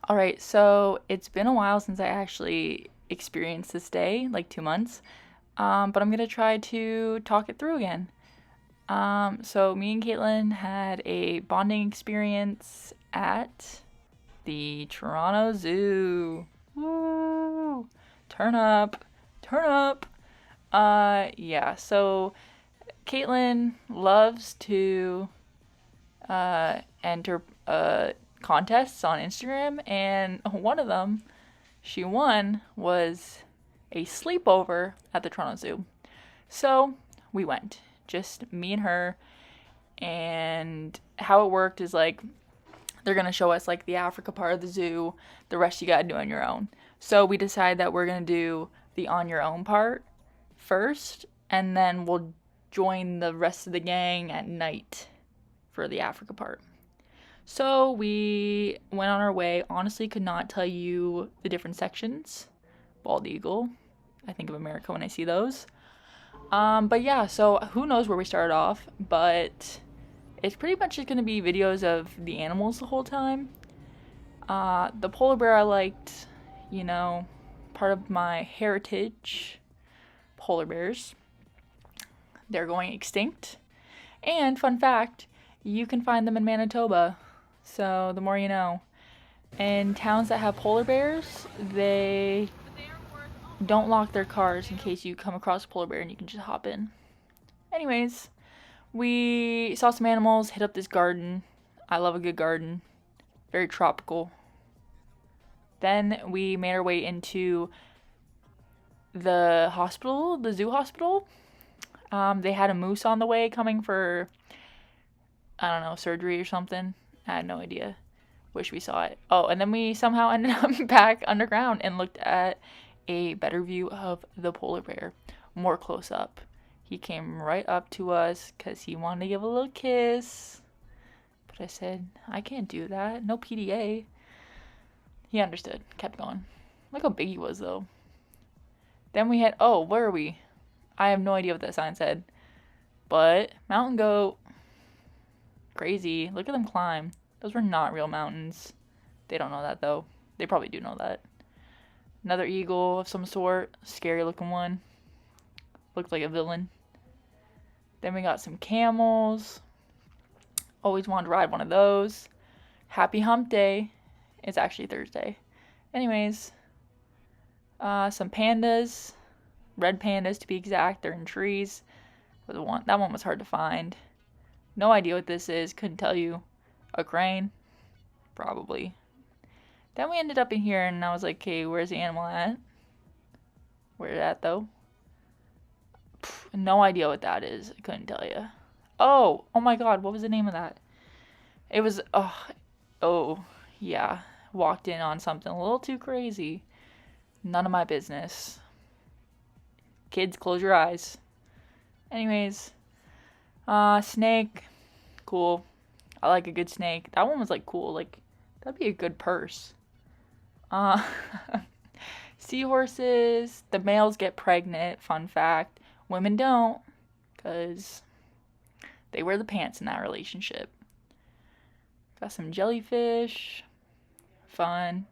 Alright, so it's been a while since I actually experienced this day, like 2 months. But I'm gonna try to talk it through again. So me and Caitlin had a bonding experience at the Toronto Zoo. Woo! Turn up, turn up. Yeah, so Caitlin loves to enter contests on Instagram, and one of them she won was a sleepover at the Toronto Zoo. So we went, just me and her. And how it worked is like they're gonna show us like the Africa part of the zoo. The rest you gotta do on your own. So we decided that we're gonna do the on your own part first, and then we'll join the rest of the gang at night for the Africa part. So we went on our way. Honestly, could not tell you the different sections. Bald eagle. I think of America when I see those. But yeah, so who knows where we started off, but it's pretty much just gonna be videos of the animals the whole time. The polar bear I liked, you know, part of my heritage, polar bears. They're going extinct. And fun fact, you can find them in Manitoba. So the more you know. In towns that have polar bears, they don't lock their cars in case you come across a polar bear and you can just hop in. Anyways, we saw some animals, hit up this garden. I love a good garden. Very tropical. Then we made our way into the hospital, the zoo hospital. They had a moose on the way coming for, I don't know, surgery or something. I had no idea. Wish we saw it. Oh, and then we somehow ended up back underground and looked at a better view of the polar bear, more close up. He came right up to us because he wanted to give a little kiss. But I said, I can't do that. No PDA. He understood. Kept going. Look how big he was, though. Then we had, oh, where are we? I have no idea what that sign said. But, mountain goat. Crazy. Look at them climb. Those were not real mountains. They don't know that, though. They probably do know that. Another eagle of some sort. Scary looking one. Looked like a villain. Then we got some camels. Always wanted to ride one of those. Happy hump day. It's actually Thursday. Anyways, some pandas. Red pandas to be exact. They're in trees. That one was hard to find. No idea what this is. Couldn't tell you. A crane? Probably. Then we ended up in here and I was like, okay, where's the animal at? Where's that though? No idea what that is. I couldn't tell you. Oh my god, what was the name of that? It was, oh, yeah. Walked in on something a little too crazy. None of my business. Kids, close your eyes. Anyways, snake. Cool. I like a good snake. That one was like cool. Like, that'd be a good purse. Uh, seahorses. The males get pregnant. Fun fact. Women don't. Because they wear the pants in that relationship. Got some jellyfish. Fun.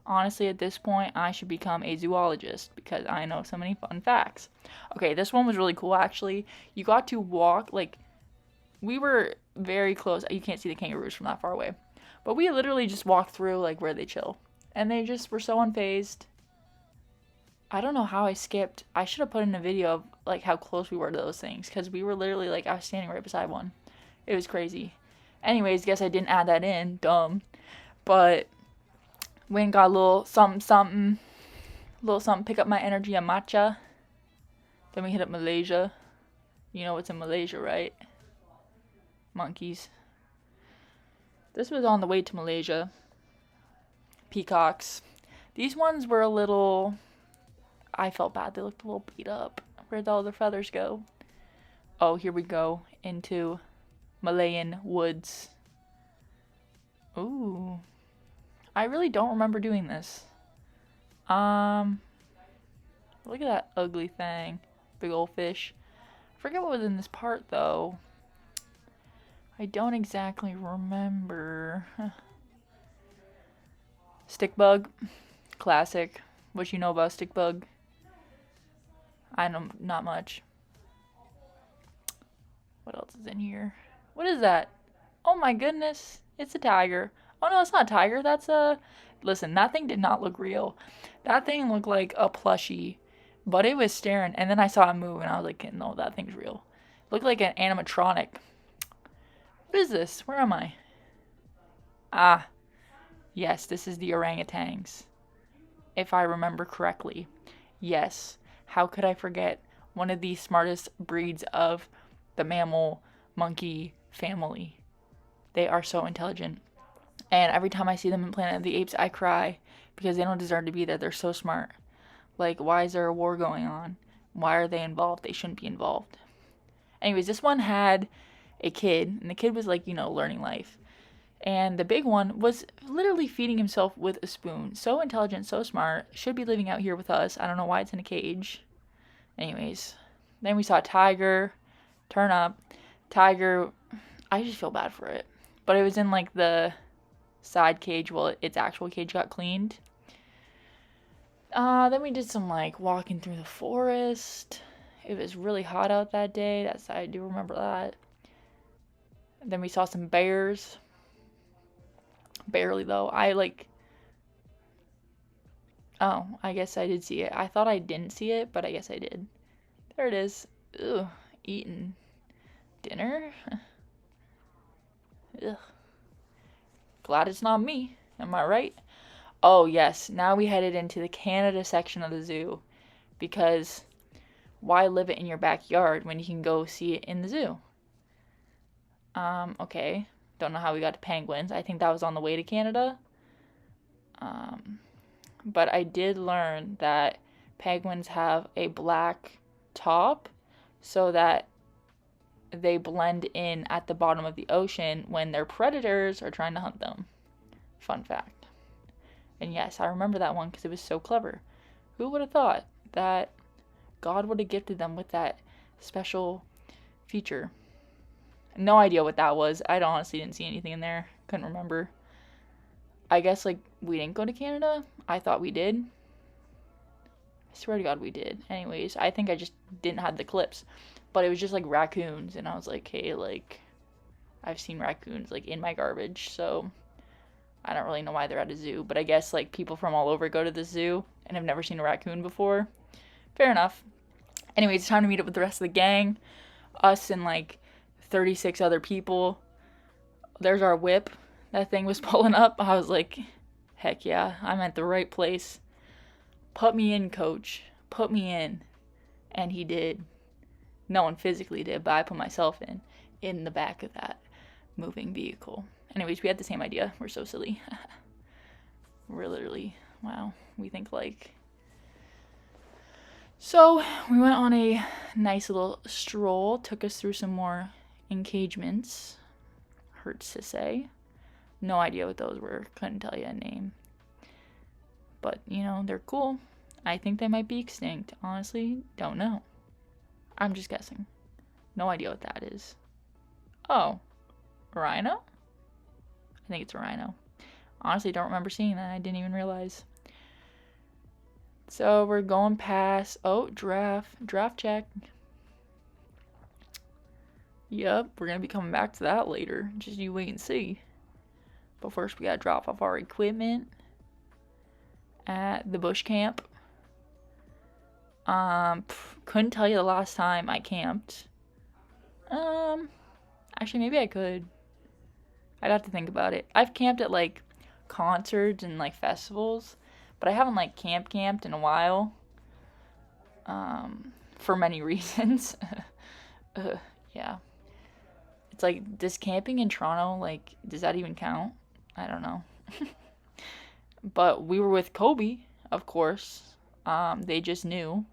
Honestly, at this point, I should become a zoologist because I know so many fun facts. Okay, this one was really cool actually. You got to walk, like, we were very close. You can't see the kangaroos from that far away. But we literally just walked through, like, where they chill. And they just were so unfazed. I don't know how I skipped. I should have put in a video of, like, how close we were to those things. Because we were literally, like, I was standing right beside one. It was crazy. Anyways, guess I didn't add that in. Dumb. But went and got a little something, something. A little something, pick up my energy, a matcha. Then we hit up Malaysia. You know what's in Malaysia, right? Monkeys. This was on the way to Malaysia. Peacocks. These ones were a little... I felt bad. They looked a little beat up. Where'd all the feathers go? Oh, here we go. Into Malayan woods. Ooh. I really don't remember doing this. Look at that ugly thing. Big old fish. I forget what was in this part, though. I don't exactly remember. Stick bug, classic. What you know about stick bug? I know not much. What else is in here? What is that? Oh my goodness, it's a tiger. Oh no, it's not a tiger. That's a. Listen, that thing did not look real. That thing looked like a plushie, but it was staring. And then I saw it move, and I was like, no, that thing's real. It looked like an animatronic. What is this? Where am I? Ah, yes, this is the orangutans. If I remember correctly. Yes. How could I forget one of the smartest breeds of the mammal monkey family? They are so intelligent. And every time I see them in Planet of the Apes, I cry because they don't deserve to be there. They're so smart. Like, why is there a war going on? Why are they involved? They shouldn't be involved. Anyways, this one had a kid, and the kid was like, learning life. And the big one was literally feeding himself with a spoon. So intelligent, so smart. Should be living out here with us. I don't know why it's in a cage. Anyways, then we saw Tiger turn up. Tiger, I just feel bad for it. But it was in like the side cage while its actual cage got cleaned. Then we did some like walking through the forest. It was really hot out that day. I do remember that. Then we saw some bears. Barely though. Oh, I guess I did see it. I thought I didn't see it, but I guess I did. There it is. Ugh, eating dinner. Ugh. Glad it's not me. Am I right? Oh yes, now we headed into the Canada section of the zoo, because why live it in your backyard when you can go see it in the zoo? Okay. Don't know how we got to penguins. I think that was on the way to Canada. But I did learn that penguins have a black top so that they blend in at the bottom of the ocean when their predators are trying to hunt them. Fun fact. And yes, I remember that one because it was so clever. Who would have thought that God would have gifted them with that special feature? No idea what that was. I honestly didn't see anything in there. Couldn't remember. I guess, we didn't go to Canada. I thought we did. I swear to God we did. Anyways, I think I just didn't have the clips. But it was just, raccoons. And I was like, hey, I've seen raccoons, in my garbage. So, I don't really know why they're at a zoo. But I guess, people from all over go to the zoo and have never seen a raccoon before. Fair enough. Anyways, it's time to meet up with the rest of the gang. Us and, 36 other people. There's our whip. That thing was pulling up. I was like, heck yeah, I'm at the right place. Put me in, coach. Put me in. And he did. No one physically did, but I put myself in the back of that moving vehicle. Anyways, we had the same idea. We're so silly. We're literally, wow, we think like. So we went on a nice little stroll. Took us through some more engagements. Hurts to say. No idea what those were. Couldn't tell you a name. But, they're cool. I think they might be extinct. Honestly, don't know. I'm just guessing. No idea what that is. Oh. Rhino? I think it's a rhino. Honestly, don't remember seeing that. I didn't even realize. So, we're going past... Oh, giraffe. Giraffe check. Yep, we're going to be coming back to that later. Just you wait and see. But first, we gotta drop off our equipment at the bush camp. Couldn't tell you the last time I camped. Actually, maybe I could. I'd have to think about it. I've camped at, concerts and, festivals. But I haven't, camped in a while. For many reasons. Yeah. It's does camping in Toronto, does that even count? I don't know. But we were with Kobe, of course. They just knew.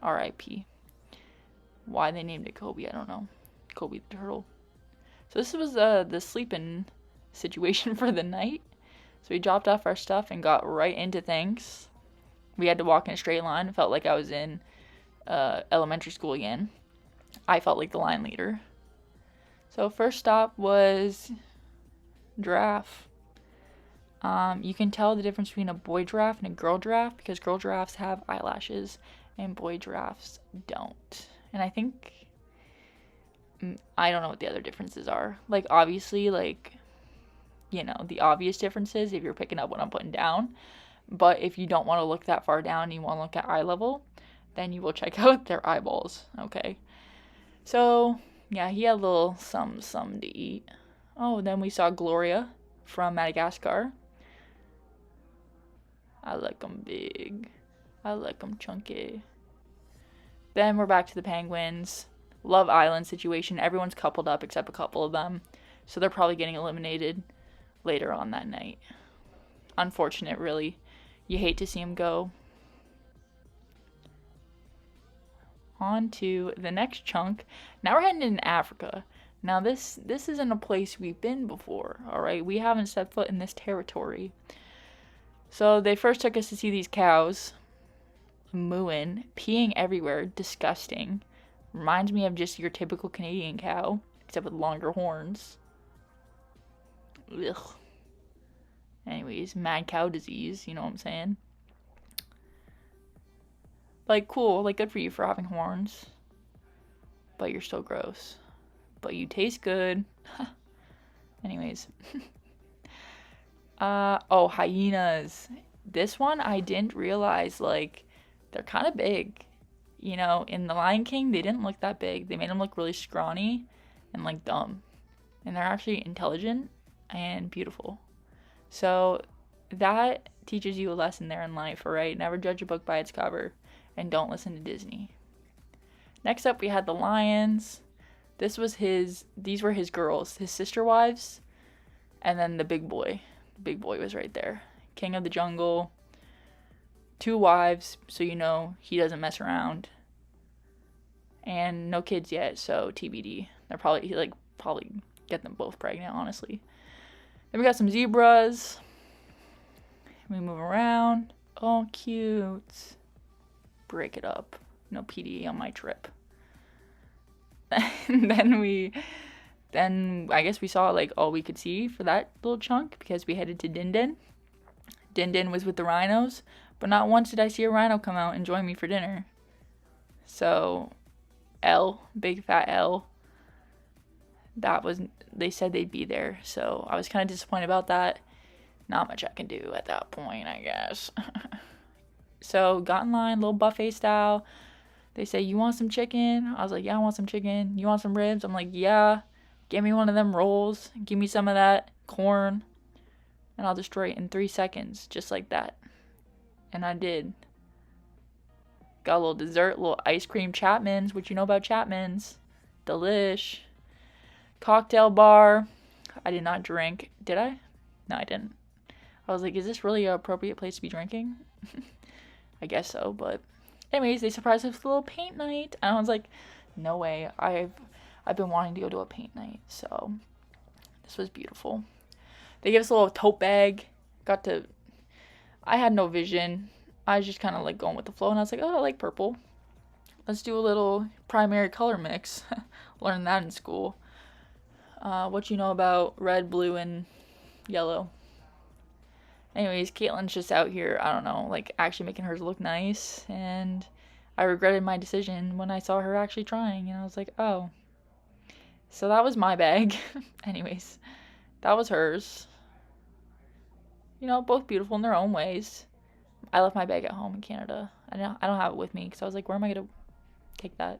R.I.P. Why they named it Kobe, I don't know. Kobe the turtle. So this was the sleeping situation for the night. So we dropped off our stuff and got right into things. We had to walk in a straight line. It felt like I was in elementary school again. I felt like the line leader. So first stop was giraffe. You can tell the difference between a boy giraffe and a girl giraffe because girl giraffes have eyelashes and boy giraffes don't. And I think, I don't know what the other differences are. Like, obviously, like, the obvious differences if you're picking up what I'm putting down. But if you don't want to look that far down and you want to look at eye level, then you will check out their eyeballs, okay? So, yeah, he had a little some to eat. Oh, then we saw Gloria from Madagascar. I like them big. I like them chunky. Then we're back to the penguins. Love Island situation. Everyone's coupled up except a couple of them. So they're probably getting eliminated later on that night. Unfortunate, really. You hate to see them go. On to the next chunk. Now we're heading into Africa. Now this isn't a place we've been before, alright? We haven't set foot in this territory. So they first took us to see these cows mooing, peeing everywhere, disgusting. Reminds me of just your typical Canadian cow, except with longer horns. Ugh. Anyways, mad cow disease, you know what I'm saying? Like, cool, like, good for you for having horns. But you're still gross. But you taste good. Anyways. Oh, hyenas. This one, I didn't realize, like, they're kind of big. In The Lion King, they didn't look that big. They made them look really scrawny and, like, dumb. And they're actually intelligent and beautiful. So, that teaches you a lesson there in life, alright? Never judge a book by its cover. And don't listen to Disney. Next up, we had the lions. These were his girls, his sister wives, and then the big boy. The big boy was right there. King of the jungle. 2 wives, so he doesn't mess around. And no kids yet, so TBD. They're probably get them both pregnant, honestly. Then we got some zebras. We move around. Oh, cute. Break it up. No PDA on my trip. Then I guess we saw like all we could see for that little chunk because we headed to Din Din. Din Din was with the rhinos, but not once did I see a rhino come out and join me for dinner. So, big fat L, they said they'd be there, so I was kind of disappointed about that. Not much I can do at that point, I guess. So, got in line, little buffet style. They say, you want some chicken? I was like, yeah, I want some chicken. You want some ribs? I'm like, yeah. Give me one of them rolls. Give me some of that corn. And I'll destroy it in 3 seconds, just like that. And I did. Got a little dessert, little ice cream Chapman's. What you know about Chapman's? Delish. Cocktail bar. I did not drink. Did I? No, I didn't. I was like, is this really an appropriate place to be drinking? I guess so, but anyways, they surprised us with a little paint night. And I was like, no way. I've been wanting to go to a paint night, so this was beautiful. They gave us a little tote bag. I had no vision. I was just kind of like going with the flow, and I was like, oh, I like purple. Let's do a little primary color mix. Learned that in school. What you know about red, blue, and yellow? Anyways, Caitlin's just out here, I don't know, like actually making hers look nice, and I regretted my decision when I saw her actually trying, and I was like, oh. So that was my bag. Anyways, that was hers. Both beautiful in their own ways. I left my bag at home in Canada. I don't have it with me, because I was like, where am I going to take that?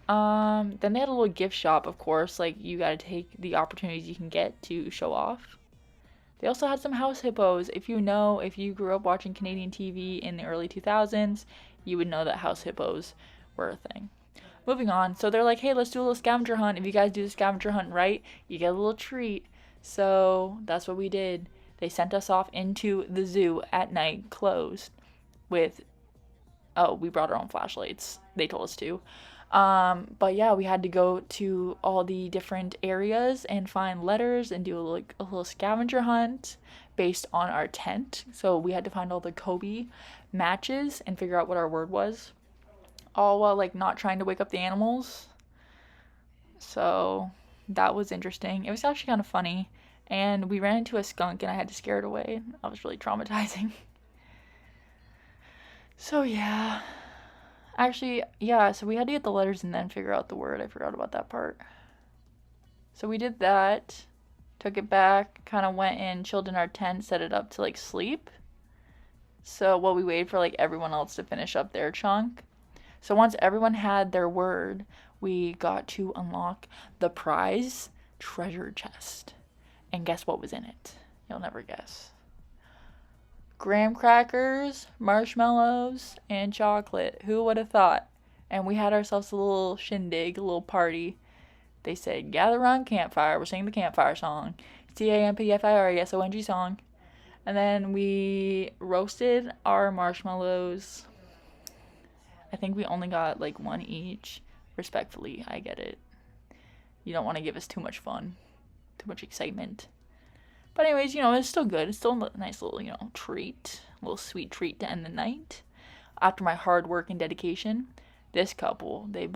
Then they had a little gift shop, of course, like you got to take the opportunities you can get to show off. They also had some house hippos. If you grew up watching Canadian TV in the early 2000s, you would know that house hippos were a thing. Moving on. So they're like, hey, let's do a little scavenger hunt. If you guys do the scavenger hunt right, you get a little treat. So that's what we did. They sent us off into the zoo at night, closed, we brought our own flashlights. They told us to. But yeah, we had to go to all the different areas and find letters and do a little scavenger hunt based on our tent. So we had to find all the Kobe matches and figure out what our word was, all while like not trying to wake up the animals. So that was interesting. It was actually kind of funny, And we ran into a skunk and I had to scare it away. That was really traumatizing. So yeah. Actually, yeah, so we had to get the letters and then figure out the word. I forgot about that part. So we did that, took it back, kind of went in, chilled in our tent, set it up to like sleep. So while we waited for like everyone else to finish up their chunk. So once everyone had their word, we got to unlock the prize treasure chest. And guess what was in it? You'll never guess. Graham crackers, marshmallows, and chocolate. Who would have thought? And we had ourselves a little shindig, a little party. They said, gather around campfire. We're singing the campfire song. CAMPFIRESONG song. And then we roasted our marshmallows. I think we only got like one each. Respectfully, I get it. You don't want to give us too much fun, too much excitement. But anyways, it's still good. It's still a nice little, treat. A little sweet treat to end the night. After my hard work and dedication, this couple, they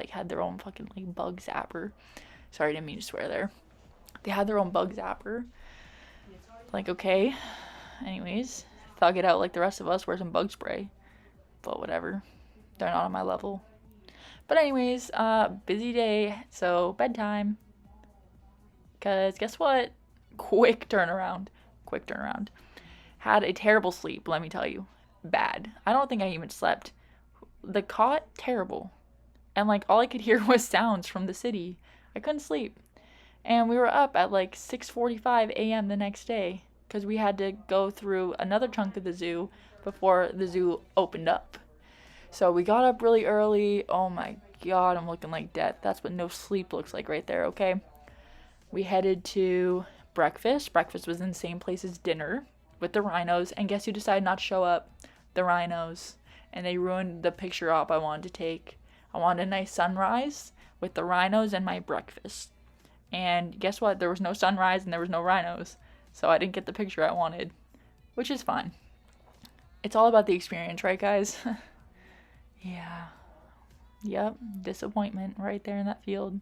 had their own fucking like bug zapper. Sorry, I didn't mean to swear there. They had their own bug zapper. Like, okay. Anyways, thug it out like the rest of us, wear some bug spray. But whatever. They're not on my level. But anyways, busy day, so bedtime. Because guess what? Quick turnaround. Had a terrible sleep, let me tell you. Bad. I don't think I even slept. The cot, terrible. And like all I could hear was sounds from the city. I couldn't sleep. And we were up at like 6:45 a.m. the next day because we had to go through another chunk of the zoo before the zoo opened up. So we got up really early. Oh my god, I'm looking like death. That's what no sleep looks like right there, okay? We headed to breakfast. Breakfast was in the same place as dinner with the rhinos. And guess who decided not to show up? The rhinos. And they ruined the picture op I wanted to take. I wanted a nice sunrise with the rhinos and my breakfast. And guess what? There was no sunrise and there was no rhinos. So I didn't get the picture I wanted, which is fine. It's all about the experience, right, guys? Yeah. Yep. Disappointment right there in that field.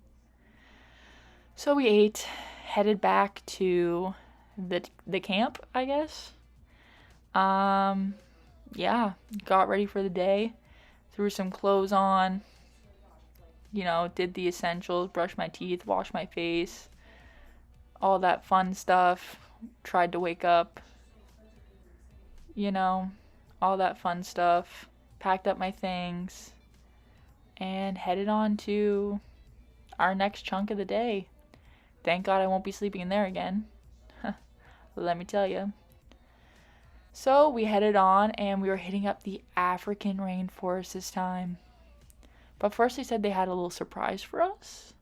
So we ate, headed back to the camp, I guess. Yeah, got ready for the day, threw some clothes on, did the essentials, brushed my teeth, washed my face, all that fun stuff, tried to wake up, all that fun stuff, packed up my things, and headed on to our next chunk of the day. Thank God I won't be sleeping in there again. Let me tell you. So we headed on and we were hitting up the African rainforest this time. But first they said they had a little surprise for us.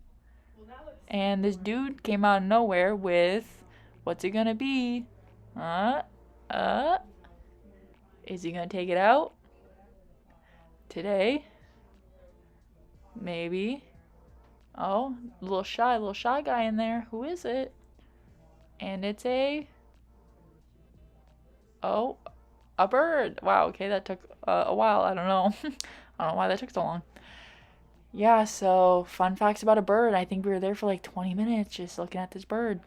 And this dude came out of nowhere with, what's it gonna be? Is he gonna take it out? Today? Maybe. Oh, little shy guy in there. Who is it? And it's a bird. Wow, okay, that took a while. I don't know. I don't know why that took so long. Yeah, so fun facts about a bird. I think we were there for like 20 minutes just looking at this bird.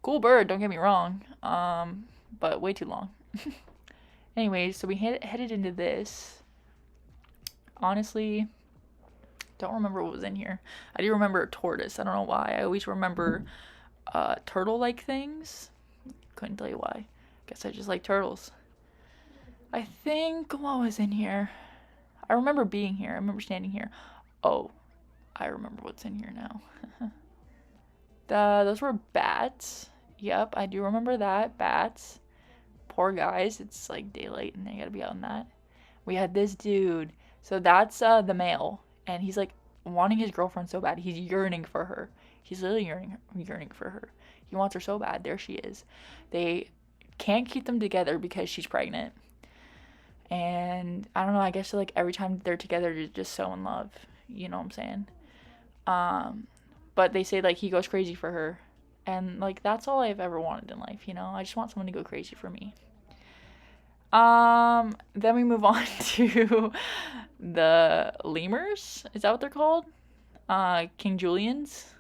Cool bird, don't get me wrong. But way too long. Anyways, so we headed into this. Honestly, don't remember what was in here. I do remember a tortoise. I don't know why. I always remember turtle-like things. Couldn't tell you why. Guess I just like turtles. I think, what was in here? I remember being here. I remember standing here. Oh, I remember what's in here now. Those were bats. Yep, I do remember that. Bats. Poor guys. It's like daylight and they gotta be out in that. We had this dude. So that's the male. And he's like wanting his girlfriend so bad. He's yearning for her. He's literally yearning for her. He wants her so bad. There she is. They can't keep them together because she's pregnant. And I don't know, I guess like every time they're together, they're just so in love. You know what I'm saying? But they say like he goes crazy for her. And like that's all I've ever wanted in life, I just want someone to go crazy for me. Then we move on to the lemurs. Is that what they're called? King Julians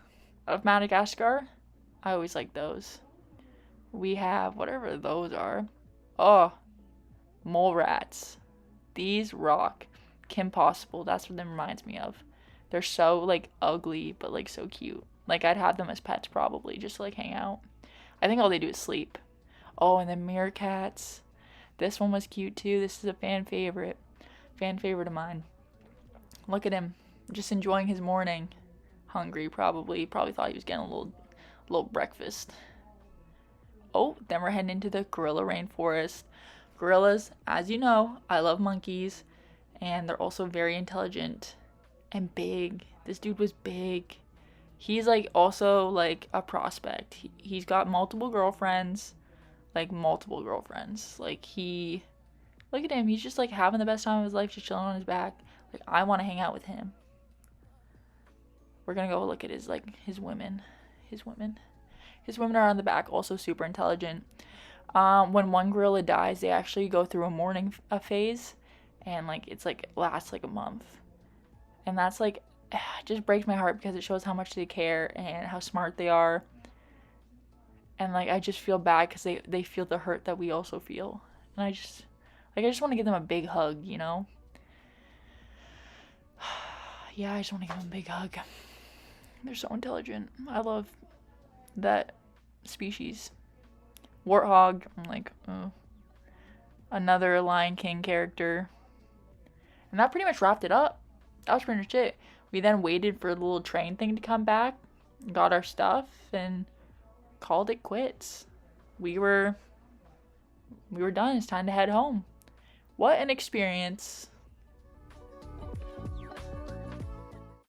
of Madagascar. I always like those. We have whatever those are. Oh, mole rats. These rock. Kim Possible, that's what them reminds me of. They're so like ugly, but like so cute. Like I'd have them as pets probably, just to like hang out. I think all they do is sleep. Oh, and then meerkats. This one was cute too. This is a fan favorite. Fan favorite of mine. Look at him, just enjoying his morning. Hungry probably. Probably thought he was getting a little breakfast. Oh, then we're heading into the gorilla rainforest. Gorillas, as you know, I love monkeys, and they're also very intelligent and big. This dude was big. He's like also like a prospect. He's got multiple girlfriends, like multiple girlfriends. Like he, look at him. He's just like having the best time of his life, just chilling on his back. Like I want to hang out with him. We're gonna go look at his women. His women. His women are on the back, also super intelligent. When one gorilla dies, they actually go through a mourning phase, and like it's like lasts like a month, and that's like it just breaks my heart because it shows how much they care and how smart they are, and like I just feel bad because they feel the hurt that we also feel, and I just want to give them a big hug, you know. Yeah, I just want to give them a big hug. They're so intelligent. I love that species. Warthog, I'm like, another Lion King character. And that pretty much wrapped it up. That was pretty much it. We then waited for the little train thing to come back, got our stuff, and called it quits. We were done. It's time to head home. What an experience.